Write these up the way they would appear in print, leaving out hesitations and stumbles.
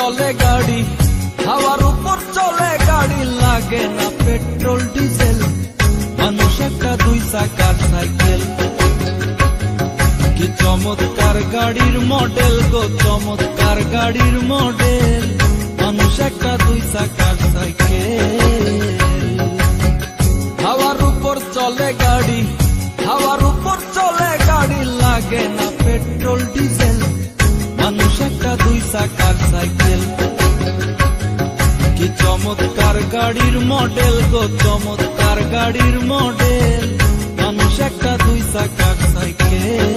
চলে গাড়ি, হাওয়ার উপর চলে গাড়ি, লাগে না পেট্রোল ডিজেল, মানুষ একটা দুই চাকার সাইকেল। কি চমৎকার গাড়ির মডেল গো, চমৎকার গাড়ির মডেল, মানুষ একটা দুই চাকার সাইকেল। হাওয়ার উপর চলে গাড়ি, হাওয়ার উপর চলে গাড়ি, লাগে না পেট্রোল ডিজেল, মানুষ একটা দুই চাকার সাইকেল। কি চমৎকার গাড়ির মডেল গো, চমৎকার গাড়ির মডেল, মানুষ একটা দুই চাকার সাইকেল।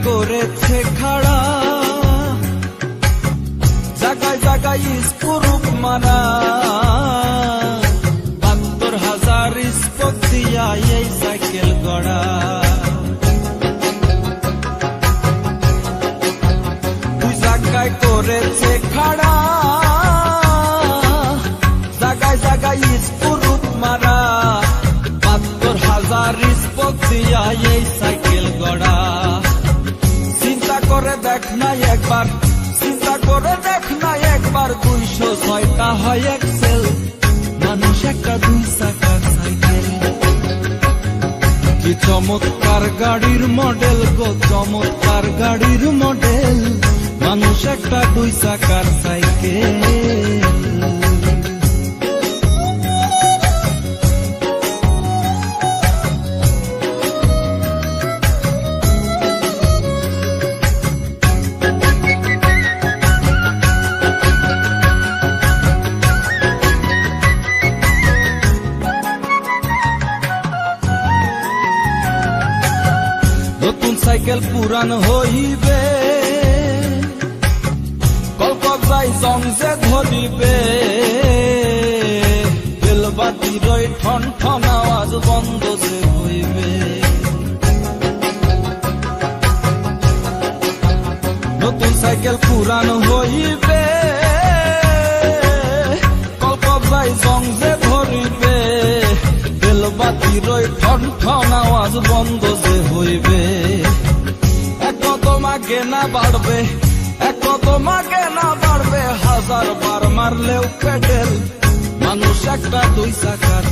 করেছে খাড়া, জায়গায় জায়গায় স্ক্রুপ মারা, ৭২,০০০ স্পোক দিয়া এই সাইকেল গড়া। দুই জায়গায় করেছে খাড়া, জায়গায় জায়গায় স্ক্রুপ মারা, ৭২,০০০ স্পোক দিয়া এই সাইকেল গড়া। চিন্তা করে দেখ না একবার, চিন্তা করে দেখ না একবার, ২০৬টা হয় এক্সেল, মানুষ একটা দুই চাকার সাইকেল। কি চমৎকার গাড়ির মডেল গো, চমৎকার গাড়ির মডেল, মানুষ একটা দুই চাকার সাইকেল। নতুন সাইকেল পুরান হইবে, কলকত যাই জংসে ধরিবে, বেলবাতির ঠন ঠন আওয়াজ বন্ধ যে হইবে। নতুন সাইকেল পুরান হইবে, কলকত যাই জংসে ধরিবে, বেলবাতির ঠন ঠন আওয়াজ বন্ধ যে হইবে। এক তোমাকে না বাড়বে, এক তোমাকে না বাড়বে, ১০০০ বার মারলেও পেডেল, মানুষ একটা দুই চাকার